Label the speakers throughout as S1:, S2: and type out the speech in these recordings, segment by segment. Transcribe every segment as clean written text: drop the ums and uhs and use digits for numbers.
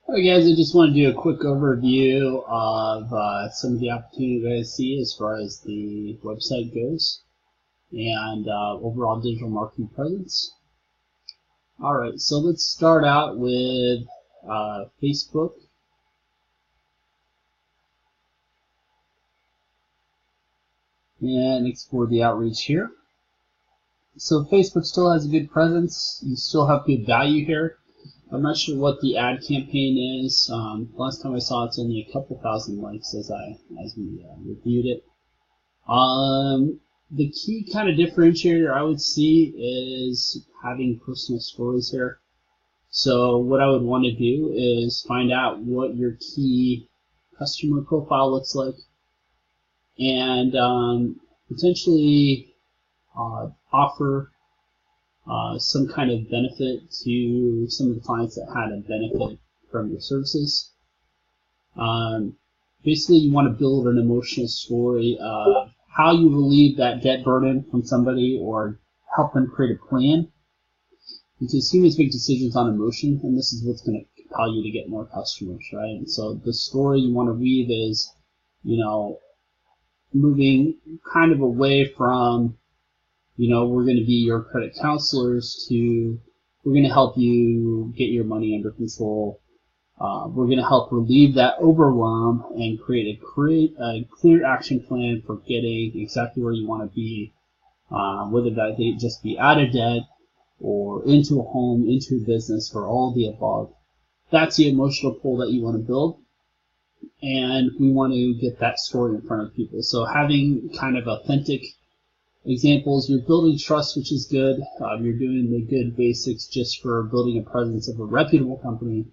S1: Alright guys, I just want to do a quick overview of some of the opportunities I see as far as the website goes and overall digital marketing presence. Alright, so let's start out with Facebook. And explore the outreach here. So Facebook still has a good presence. You still have good value here. I'm not sure what the ad campaign is. Last time I saw it's only a couple thousand likes as we reviewed it. The key kind of differentiator I would see is having personal stories here. So what I would want to do is find out what your key customer profile looks like, and potentially offer some kind of benefit to some of the clients that had a benefit from your services. Basically, you want to build an emotional story of how you relieve that debt burden from somebody or help them create a plan. Because humans make decisions on emotion, and this is what's going to compel you to get more customers, right? And so the story you want to weave is, moving kind of away from we're going to be your credit counselors to we're going to help you get your money under control. We're going to help relieve that overwhelm and create a clear action plan for getting exactly where you want to be, whether that just be out of debt or into a home, into a business, or all of the above. That's the emotional pull that you want to build, and we want to get that story in front of people. So having kind of authentic examples, you're building trust, which is good. You're doing the good basics just for building a presence of a reputable company.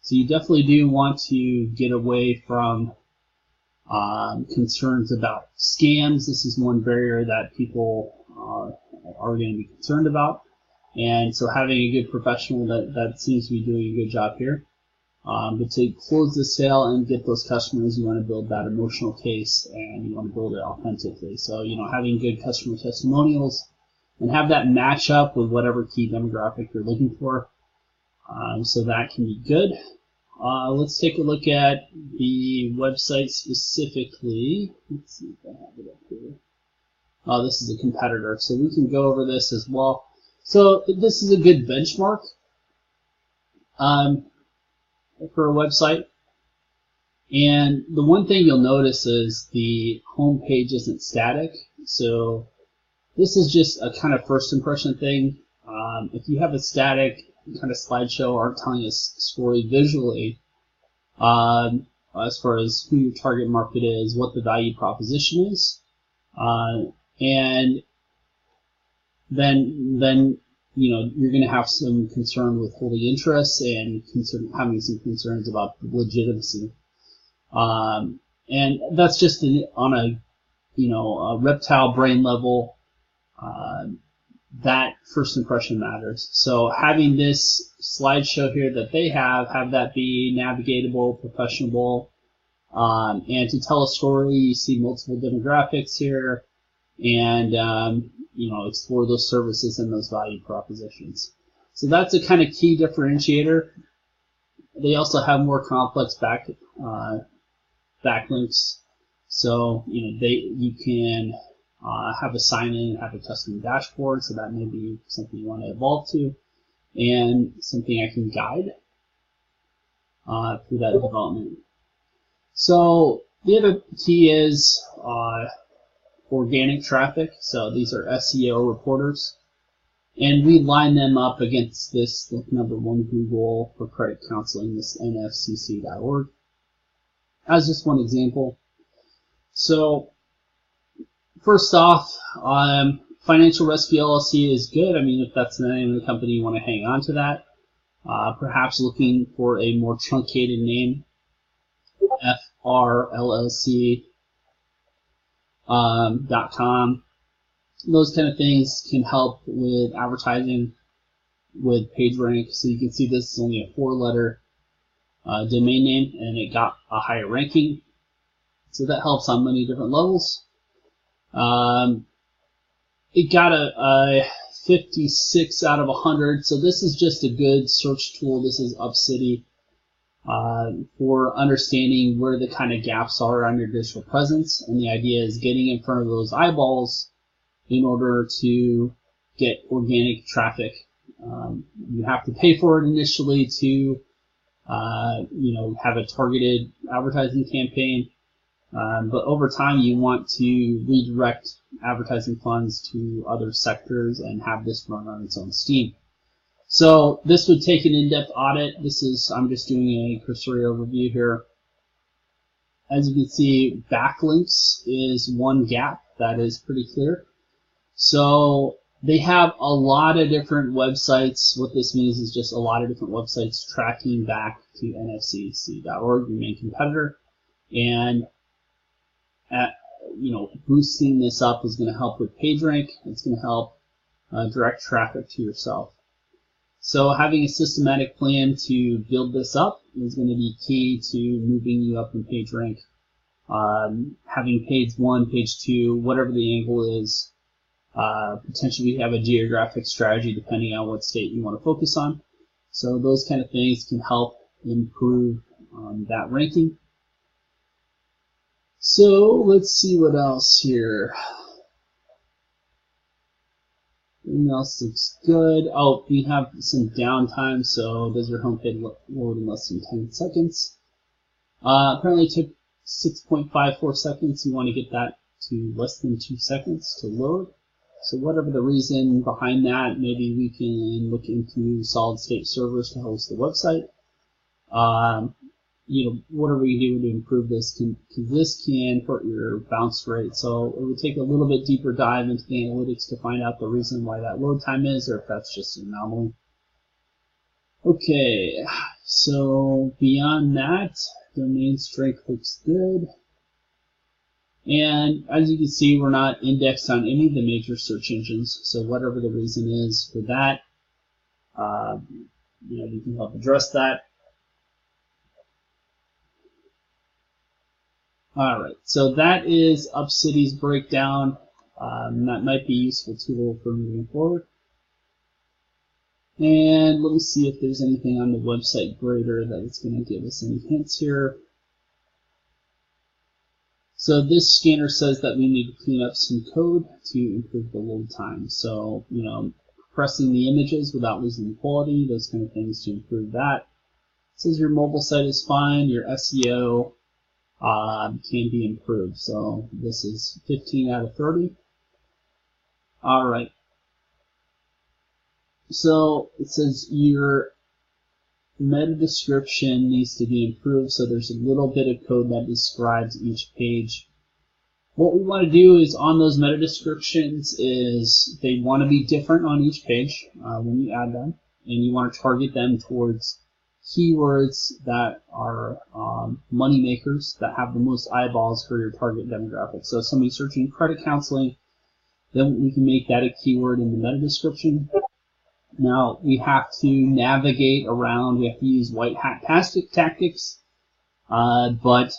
S1: So you definitely do want to get away from concerns about scams. This is one barrier that people are going to be concerned about. And so having a good professional that seems to be doing a good job here. But to close the sale and get those customers, you want to build that emotional case, and you want to build it authentically. So, having good customer testimonials and have that match up with whatever key demographic you're looking for. So that can be good. Let's take a look at the website specifically. Let's see if I have it up here. This is a competitor, so we can go over this as well. So this is a good benchmark for a website. And the one thing you'll notice is the home page isn't static. So this is just a kind of first impression thing. If you have a static kind of slideshow aren't telling a story visually as far as who your target market is, what the value proposition is, and then you're going to have some concern with holding interest and having some concerns about legitimacy. And that's just on a reptile brain level. That first impression matters. So having this slideshow here that they have that be navigatable, professional, and to tell a story, you see multiple demographics here, and explore those services and those value propositions. So that's a kind of key differentiator. They also have more complex backlinks. So you can have a sign-in, have a custom dashboard. So that may be something you want to evolve to, and something I can guide through that development. So the other key is organic traffic. So these are SEO reporters, and we line them up against this number one Google for credit counseling, this nfcc.org, as just one example. So first off, Financial Rescue LLC is good. I mean, if that's the name of the company, you want to hang on to that. Perhaps looking for a more truncated name, FRLLC. .com. Those kind of things can help with advertising with PageRank. So you can see this is only a 4-letter domain name, and it got a higher ranking. So that helps on many different levels. It got a 56 out of 100. So this is just a good search tool. This is UpCity. for understanding where the kind of gaps are on your digital presence. And the idea is getting in front of those eyeballs in order to get organic traffic. You have to pay for it initially to have a targeted advertising campaign. But over time, you want to redirect advertising funds to other sectors and have this run on its own steam. So this would take an in-depth audit. I'm just doing a cursory overview here. As you can see, backlinks is one gap that is pretty clear. So they have a lot of different websites. What this means is just a lot of different websites tracking back to nfcc.org, your main competitor, and boosting this up is going to help with PageRank. It's going to help direct traffic to yourself. So having a systematic plan to build this up is going to be key to moving you up in PageRank. Having page 1, page 2, whatever the angle is. Potentially have a geographic strategy depending on what state you want to focus on. So those kind of things can help improve that ranking. So let's see what else here. Everything else looks good. Oh, we have some downtime, so does your homepage load in less than 10 seconds? Apparently it took 6.54 seconds. You want to get that to less than 2 seconds to load. So whatever the reason behind that, maybe we can look into solid state servers to host the website. What are we doing to improve this? Because this can hurt your bounce rate. So it would take a little bit deeper dive into the analytics to find out the reason why that load time is, or if that's just an anomaly. Okay, so beyond that, domain strength looks good. And as you can see, we're not indexed on any of the major search engines. So whatever the reason is for that, we can help address that. All right, so that is UpCity's breakdown. That might be a useful tool for moving forward. And let me see if there's anything on the website grader that is going to give us any hints here. So this scanner says that we need to clean up some code to improve the load time. So, compressing the images without losing the quality, those kind of things to improve that. It says your mobile site is fine, your SEO can be improved. So this is 15 out of 30. All right. So it says your meta description needs to be improved. So there's a little bit of code that describes each page. What we want to do is on those meta descriptions is they want to be different on each page when you add them, and you want to target them towards keywords that are money makers that have the most eyeballs for your target demographic. So if somebody's searching credit counseling, then we can make that a keyword in the meta description. Now we have to navigate around, we have to use white hat tactics, but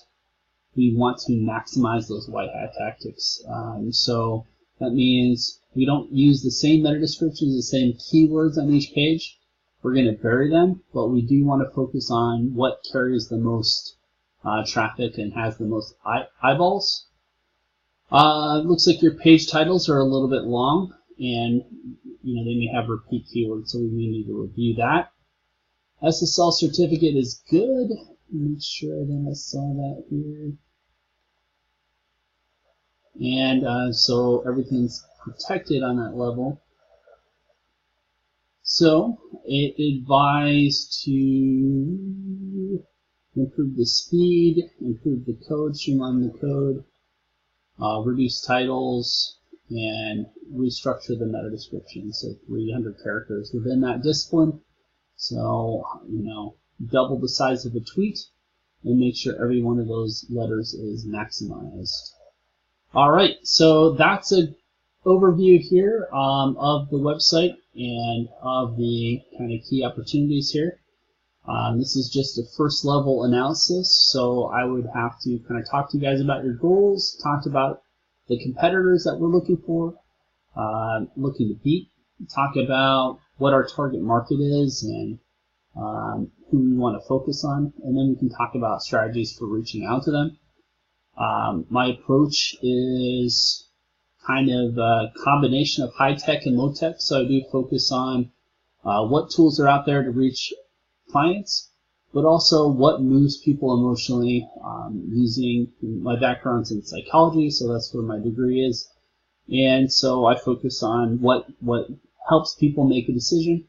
S1: we want to maximize those white hat tactics. So that means we don't use the same meta descriptions, the same keywords on each page. We're going to vary them, but we do want to focus on what carries the most traffic and has the most eyeballs. Looks like your page titles are a little bit long, and they may have repeat keywords, so we may need to review that. SSL certificate is good. Make sure that I saw that here. And so everything's protected on that level. So it advised to improve the speed, improve the code, streamline the code, reduce titles, and restructure the meta description. So 300 characters within that discipline. So, double the size of a tweet and make sure every one of those letters is maximized. All right, so that's an overview here of the website and of the kind of key opportunities here. This is just a first level analysis, so I would have to kind of talk to you guys about your goals, talk about the competitors that we're looking for, looking to beat, talk about what our target market is, and who we want to focus on, and then we can talk about strategies for reaching out to them. My approach is kind of a combination of high tech and low tech, so I do focus on what tools are out there to reach clients, but also what moves people emotionally, using my background's in psychology, so that's where my degree is. And so I focus on what helps people make a decision,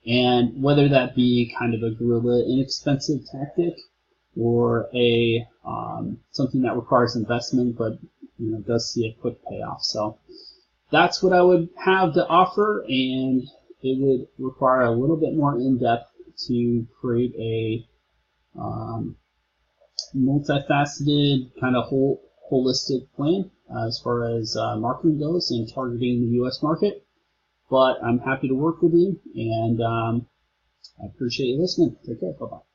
S1: and whether that be kind of a guerrilla inexpensive tactic or a something that requires investment but does see a quick payoff. So that's what I would have to offer, and it would require a little bit more in-depth to create a multifaceted kind of holistic plan as far as marketing goes and targeting the U.S. market. But I'm happy to work with you, and I appreciate you listening. Take care. Bye-bye.